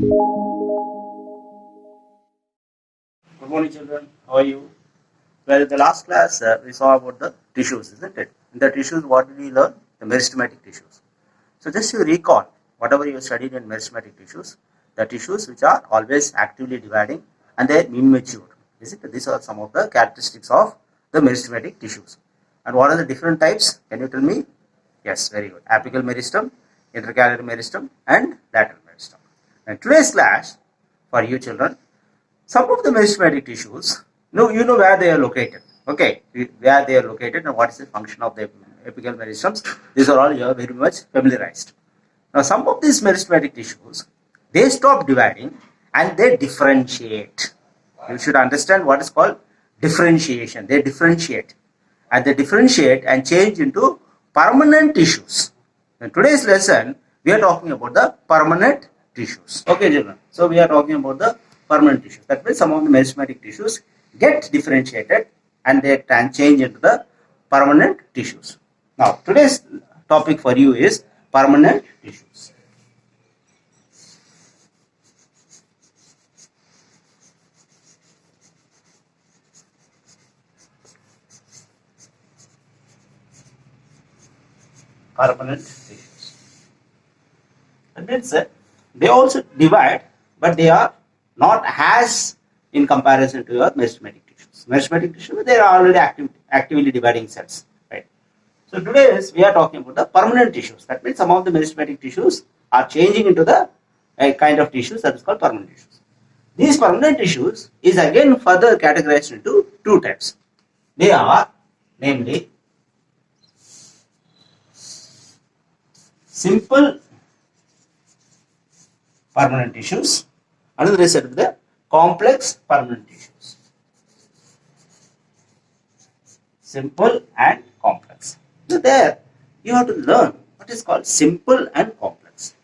Good morning, children. How are you? Well, in the last class, we saw about the tissues, isn't it? In the tissues, what did we learn? The meristematic tissues. So, just to recall, whatever you studied in meristematic tissues, the tissues which are always actively dividing and they are immature. Isn't it? These are some of the characteristics of the meristematic tissues. And what are the different types? Can you tell me? Yes, very good. Apical meristem, intercalary meristem, and lateral meristem. And today's class for you children, some of the meristematic tissues, you know where they are located. Okay, where they are located and what is the function of the apical meristems. These are all you are very much familiarized. Now, some of these meristematic tissues, they stop dividing and they differentiate. You should understand what is called differentiation. They differentiate and change into permanent tissues. In today's lesson, we are talking about the permanent tissues. Okay, children. So we are talking about the permanent tissues. That means some of the meristematic tissues get differentiated and they can change into the permanent tissues. Now, today's topic for you is permanent tissues. Permanent tissues. That means they also divide, but they are not as in comparison to your meristematic tissues. Meristematic tissues, they are already actively dividing cells, right? So today we are talking about the permanent tissues. That means some of the meristematic tissues are changing into the kind of tissues that is called permanent tissues. These permanent tissues is again further categorized into two types. They are namely simple permanent tissues. Another is the complex permanent tissues. Simple and complex. So there you have to learn what is called simple and complex.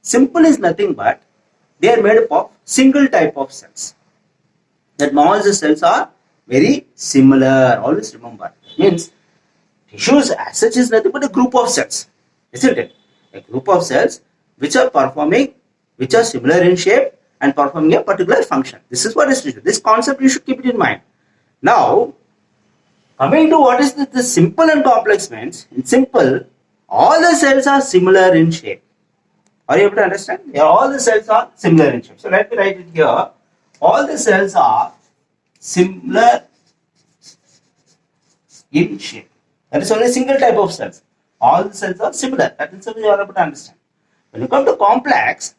Simple is nothing but they are made up of single type of cells. That all the cells are very similar. Always remember. Means tissues as such is nothing but a group of cells. Isn't it? A group of cells which are similar in shape and performing a particular function. This is what is tissue. This concept you should keep it in mind. Now, coming to what is the simple and complex means, in simple, all the cells are similar in shape. Are you able to understand? Yeah, all the cells are similar in shape. So let me write it here. All the cells are similar in shape. That is only a single type of cells. All the cells are similar. That is something you are able to understand. When you come to complex,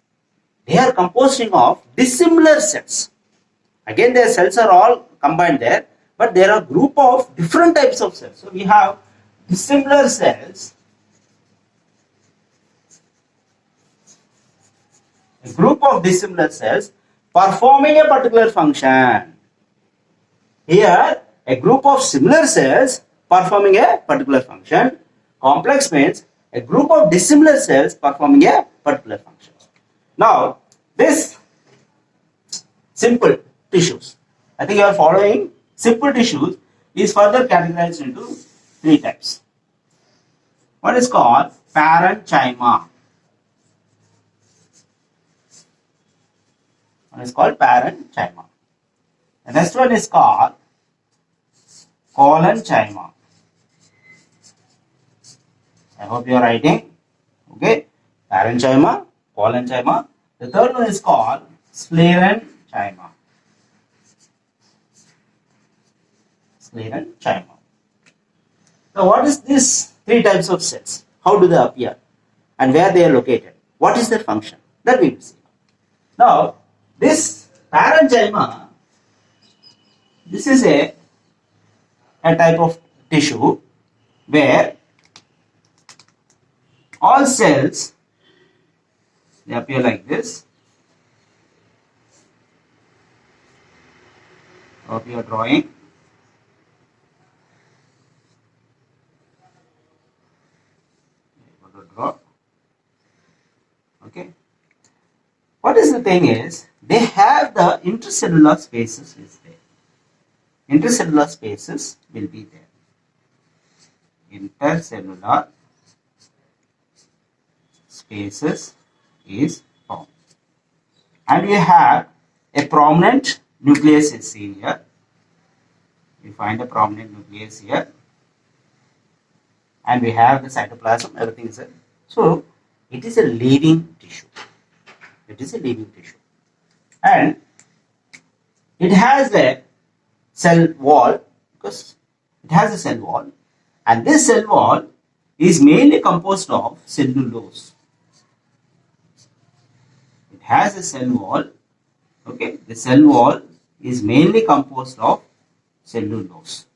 they are composing of dissimilar cells. Again, their cells are all combined there, but there are group of different types of cells. So we have dissimilar cells, a group of dissimilar cells performing a particular function. Here, a group of similar cells performing a particular function. Complex means a group of dissimilar cells performing a particular function. Now, this simple tissues, I think you are following. Simple tissues is further categorized into three types. One is called parenchyma. One is called parenchyma. The next one is called collenchyma. I hope you are writing. Okay, parenchyma, collenchyma. The third one is called sclerenchyma. Sclerenchyma. Now, what is these three types of cells? How do they appear? And where they are located? What is their function? That we will see. Now, this parenchyma, this is a type of tissue where all cells, they appear like this. Hope you are drawing. Okay. What is the thing is, they have the intercellular spaces is there. Intercellular spaces will be there. Intercellular spaces is found. and we have a prominent nucleus is seen here. We find a prominent nucleus here, and we have the cytoplasm, everything is there. So it is a living tissue. It is a living tissue, and it has a cell wall, because it has a cell wall, and this cell wall is mainly composed of cellulose. It has a cell wall. Okay, the cell wall is mainly composed of cellulose.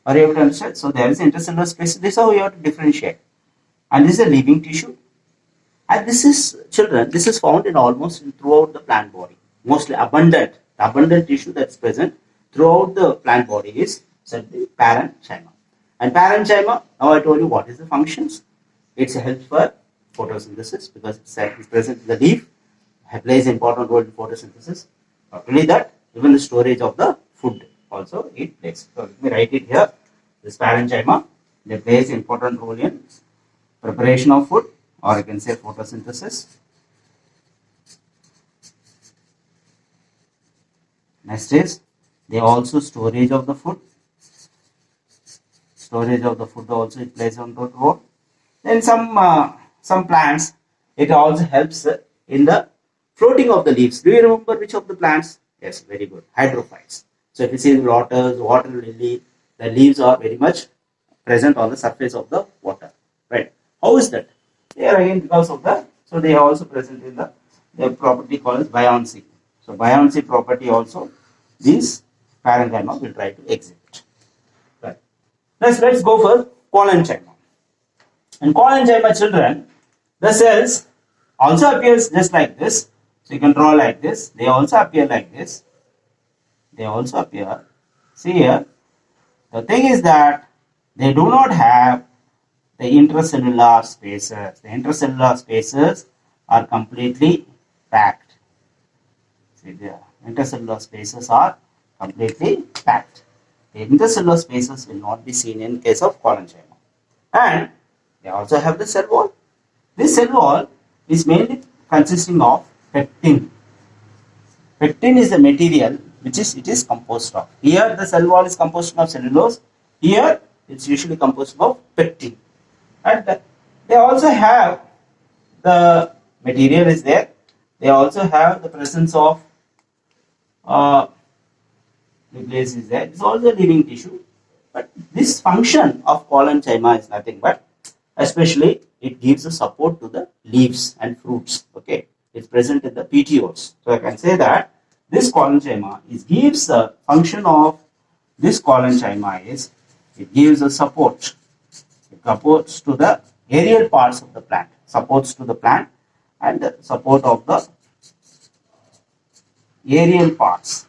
Are you able to understand? So there is intercellular space. This is how you have to differentiate. And this is a living tissue. And this is, children, this is found in almost throughout the plant body. Mostly abundant. The abundant tissue that's present throughout the plant body is certainly parenchyma. And parenchyma, now I told you what is the functions. It's a help for photosynthesis because it's present in the leaf. It plays an important role in photosynthesis. Not only that, even the storage of the food also it plays. So let me write it here. This parenchyma, they plays an important role in preparation of food, or I can say photosynthesis. Next is they also storage of the food. Storage of the food also it plays on that role. Then some plants it also helps in the floating of the leaves. Do you remember which of the plants? Yes, very good. Hydrophytes. So if you see the lotus, water lily, the leaves are very much present on the surface of the water. Right? How is that? They are again because of the, so they are also present in the property called buoyancy. So buoyancy property also these parenchyma will try to exhibit. Right. Let's go for collenchyma. In collenchyma, children, the cells also appears just like this. So you can draw like this. They also appear like this. They also appear. See here. The thing is that they do not have the intracellular spaces. The intracellular spaces are completely packed. See, the intercellular spaces are completely packed. The intercellular spaces will not be seen in case of collenchyma. And they also have the cell wall. This cell wall is mainly consisting of pectin. Pectin is the material which it is composed of. Here the cell wall is composed of cellulose. Here it's usually composed of pectin. And they also have the material is there. They also have the presence of nucleus is there. It's also a living tissue. But this function of collenchyma is nothing but, especially it gives a support to the leaves and fruits. Okay, it's present in the petioles. So I can say that this collenchyma gives the function of this collenchyma is it gives a support. It supports to the aerial parts of the plant. Supports to the plant and the support of the aerial parts.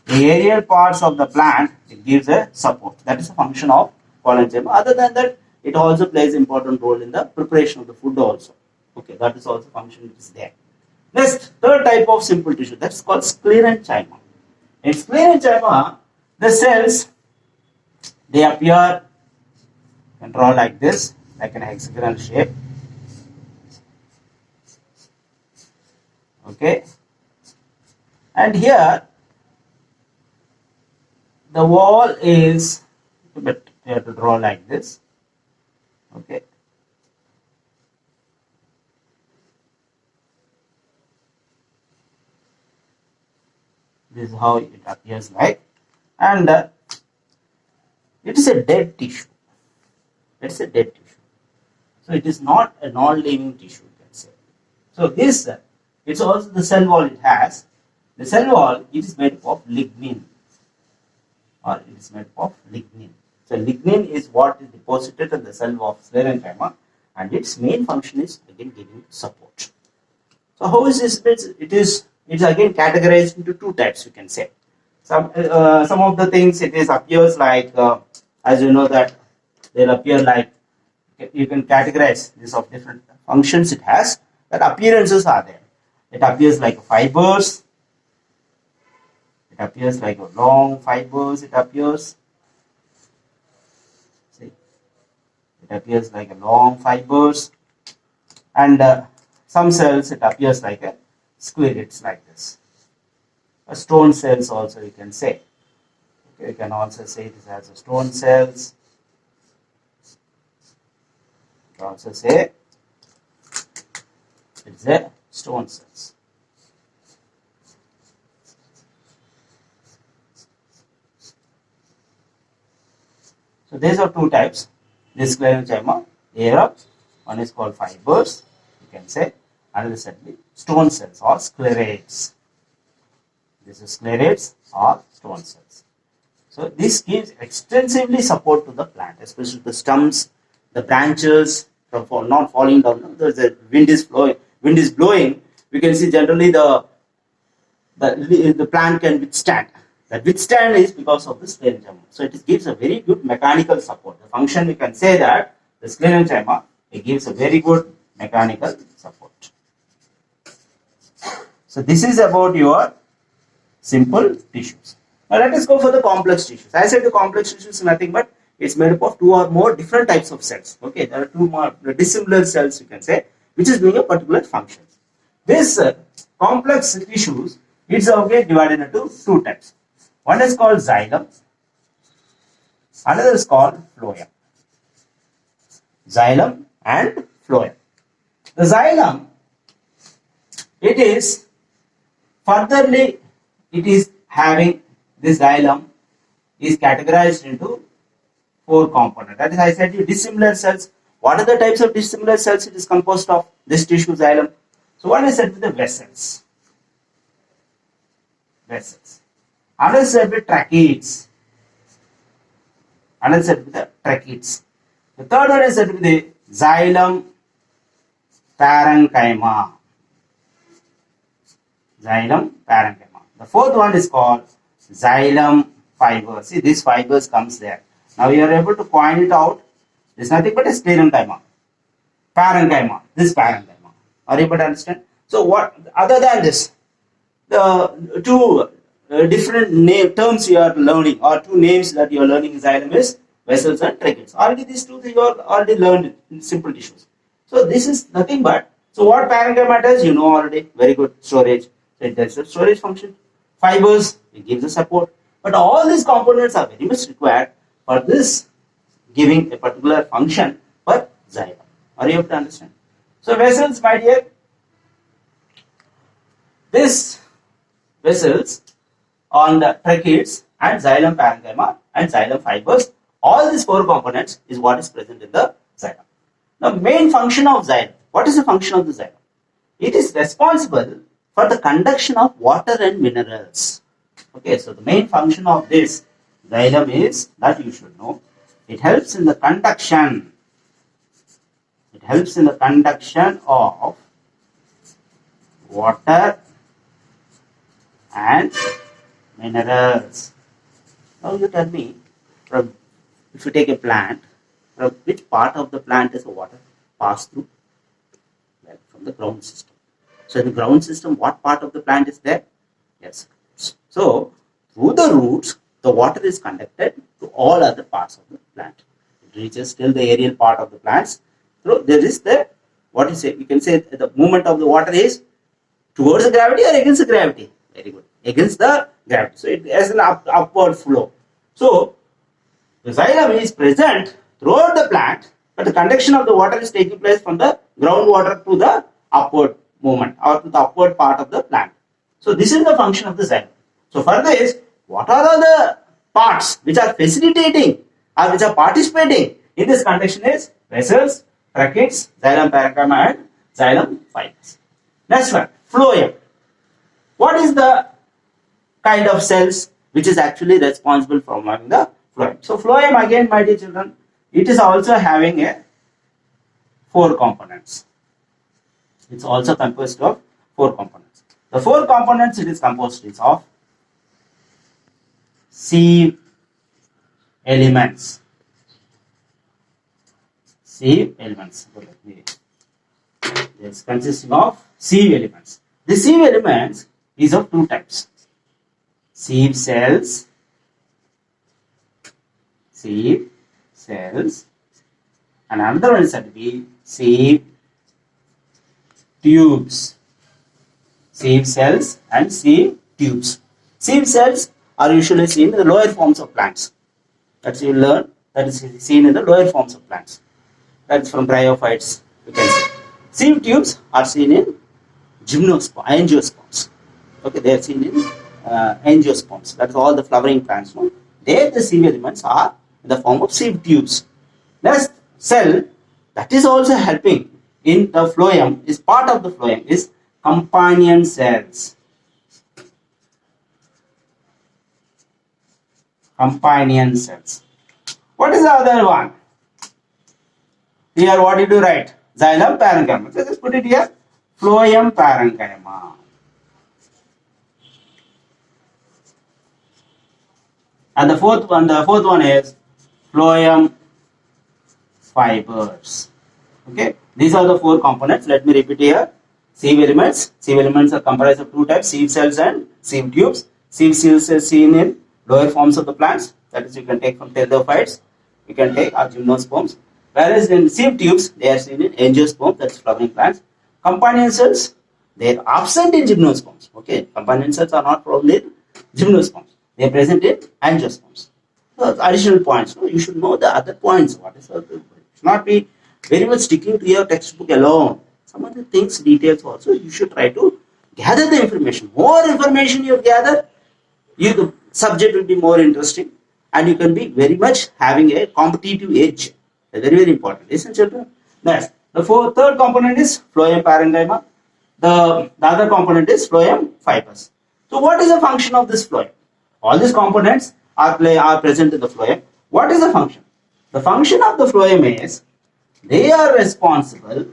The aerial parts of the plant it gives a support. That is a function of collenchyma. Other than that, it also plays an important role in the preparation of the food also. Okay, that is also function which is there. Next, third type of simple tissue, that's called sclerenchyma. In sclerenchyma, the cells they appear and draw like this, like an hexagonal shape. Okay, and here the wall is a bit, you have to draw like this. Okay, this is how it appears like, and it is a dead tissue. It's a dead tissue, so it is not a non-living tissue, you can say. So this it's also the cell wall it has. The cell wall it is made of lignin, or it is made of lignin. So lignin is what is deposited in the cell of sclerenchyma, and its main function is again giving support. So how is this? It's again categorized into two types, you can say. Some of the things it is appears like as you know that they'll appear like, you can categorize this of different functions it has. That appearances are there. It appears like fibers. It appears like a long fibers. It appears. See, it appears like a long fibers, and some cells it appears like a sclerates like this. Stone cells also you can say. Okay, you can also say it as a stone cells. You can also say it's a stone cells. So these are two types. This sclerenchyma, air, one is called fibers, you can say, another is stone cells or sclerates. This is sclerates or stone cells. So this gives extensively support to the plant, especially the stems, the branches from not falling down. The wind is blowing. We can see generally the plant can withstand. That withstand is because of the sclerenchyma. So it gives a very good mechanical support. The function we can say that the sclerenchyma, it gives a very good mechanical support. So this is about your simple tissues. Now let us go for the complex tissues. I said the complex tissues is nothing but it's made up of two or more different types of cells. Okay, there are two more dissimilar cells you can say, which is doing a particular function. This complex tissues, it's again divided into two types. One is called xylem, another is called phloem. Xylem and phloem. The xylem, it is furtherly, it is having this xylem is categorized into four components. That is, I said you dissimilar cells. What are the types of dissimilar cells it is composed of? This tissue xylem. So one is said with the vessels. Another is said with tracheids. Another is said with the tracheids. The third one is said with the xylem parenchyma. Xylem parenchyma. The fourth one is called xylem fibers. See, these fibers comes there. Now you are able to point it out. This is nothing but a sclerenchyma. Parenchyma. This parenchyma. Are you able to understand? So what other than this, the two different terms you are learning, or two names that you are learning in xylem is vessels and tracheids. Already these two things you are already learned in simple tissues. So this is nothing but, so what parenchyma does, you know already, very good, storage. So it does the storage function. Fibers, it gives the support. But all these components are very much required for this giving a particular function for xylem. Are you able to understand? So vessels, my dear, this vessels on the tracheids and xylem parenchyma and xylem fibers, all these four components is what is present in the xylem. The main function of xylem, what is the function of the xylem? It is responsible for the conduction of water and minerals. Okay, so the main function of this xylem is that you should know. It helps in the conduction. It helps in the conduction of water and minerals. Now you tell me, from if you take a plant, from which part of the plant is the water pass through? Well, from the ground system. So in the ground system, what part of the plant is there? Yes. So through the roots, the water is conducted to all other parts of the plant. It reaches till the aerial part of the plants. So there is the, what you say, you can say the movement of the water is towards the gravity or against the gravity. Very good. Against the gravity. So it has an upward flow. So the xylem is present throughout the plant, but the conduction of the water is taking place from the groundwater to the upward movement or to the upward part of the plant. So this is the function of the xylem. So for this, what are the parts which are facilitating or which are participating in this conduction is vessels, tracheids, xylem parenchyma and xylem fibers. Next one, phloem. What is the kind of cells which is actually responsible for forming the phloem? So phloem, again, my dear children, it is also having a four components. It's also composed of four components. The four components it is composed is of sieve elements. Sieve elements. It's consisting of sieve elements. The sieve elements is of two types. Sieve cells, and another one is said to be sieve tubes. sieve cells and sieve tubes. Sieve cells are usually seen in the lower forms of plants. That's you learn, that is seen in the lower forms of plants. That's from bryophytes, you can see. Sieve tubes are seen in angiosperms. Okay, they are seen in angiosperms. That's all the flowering plants. No? There the sieve elements are in the form of sieve tubes. Next cell that is also helping in the phloem, is part of the phloem, is companion cells. Companion cells. What is the other one? Here what did you write? Xylem parenchyma. So just put it here. Phloem parenchyma. And the fourth one is phloem fibers. Okay, these are the four components. Let me repeat here. Sieve elements. Sieve elements are comprised of two types: sieve cells and sieve tubes. Sieve cells are seen in lower forms of the plants. That is, you can take from pteridophytes. You can take gymnosperms. Whereas in sieve tubes, they are seen in angiosperms. That's flowering plants. Companion cells, they are absent in gymnosperms. Okay, companion cells are not found in gymnosperms. They are present in angiosperms. So additional points. No? You should know the other points. What is the? Should not be very much sticking to your textbook alone. Some other things, details also, you should try to gather the information. More information you gather, the subject will be more interesting, and you can be very much having a competitive edge. Very, very important. Listen, children. Next, the third component is phloem parenchyma. The other component is phloem fibers. So, what is the function of this phloem? All these components are present in the phloem. What is the function? The function of the phloem is they are responsible.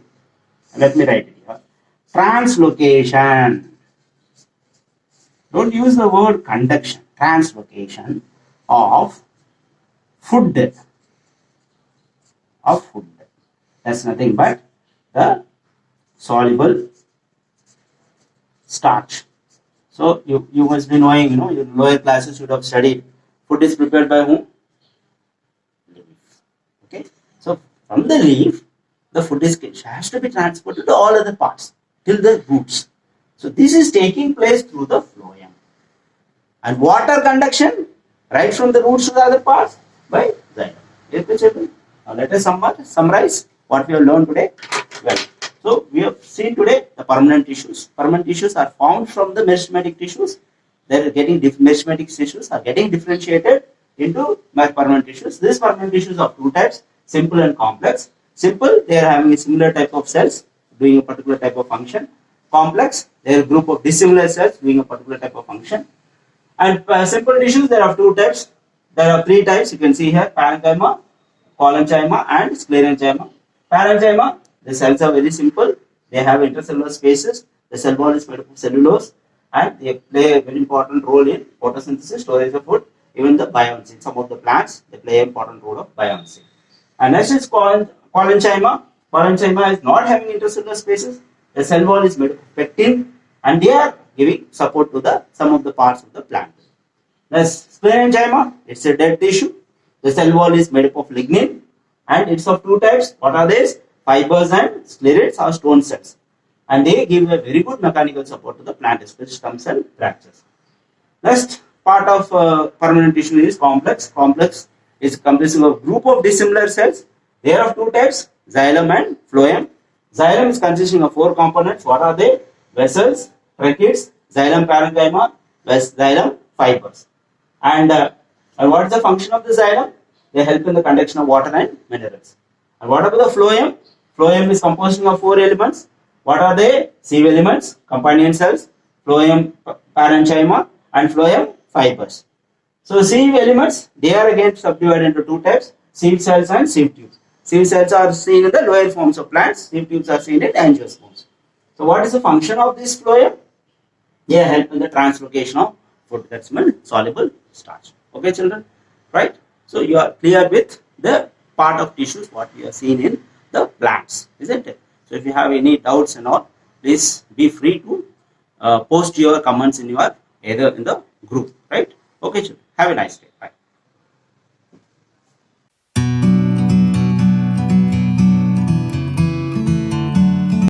Let me write it here. Translocation. Don't use the word conduction. Translocation of food. That's nothing but the soluble starch. So you must be knowing, your lower classes should have studied. Food is prepared by whom? Leaf. Okay. So from the leaf, the food has to be transported to all other parts till the roots. So this is taking place through the phloem. And water conduction right from the roots to the other parts by xylem. Now let us summarize what we have learned today. Well, so we have seen today the permanent tissues. Permanent tissues are found from the meristematic tissues. They are getting meristematic tissues are getting differentiated into permanent tissues. These permanent tissues are two types: simple and complex. Simple, they are having a similar type of cells doing a particular type of function. Complex, they are a group of dissimilar cells doing a particular type of function. And simple tissues, there are two types. There are three types. You can see here: parenchyma, collenchyma, and sclerenchyma. Parenchyma, the cells are very simple. They have intercellular spaces. The cell wall is made up of cellulose, and they play a very important role in photosynthesis, storage of food. Even the biomass. In some of the plants, they play an important role of biomass. And next is collenchyma. Collenchyma is not having intercellular spaces. The cell wall is made of pectin, and they are giving support to some of the parts of the plant. Next, sclerenchyma, it's a dead tissue. The cell wall is made up of lignin, and it's of two types. What are these? Fibers and sclerates are stone cells, and they give a very good mechanical support to the plant, especially stem cell branches. Next part of permanent tissue is complex. Complex is consisting of a group of dissimilar cells. They are of two types: xylem and phloem. Xylem is consisting of four components. What are they? Vessels, tracheids, xylem parenchyma, xylem fibers. And what is the function of the xylem? They help in the conduction of water and minerals. And what about the phloem? Phloem is composing of four elements. What are they? Sieve elements, companion cells, phloem parenchyma, and phloem fibers. So sieve elements, they are again subdivided into two types: sieve cells and sieve tubes. Sieve cells are seen in the lower forms of plants. Sieve tubes are seen in angiosperms. So what is the function of this phloem? They help in the translocation of food, that's soluble starch. Okay, children, right? So you are clear with the part of tissues what we have seen in the plants, isn't it? So if you have any doubts and all, please be free to post your comments in either in the group, right? Okay, children, have a nice day. Bye.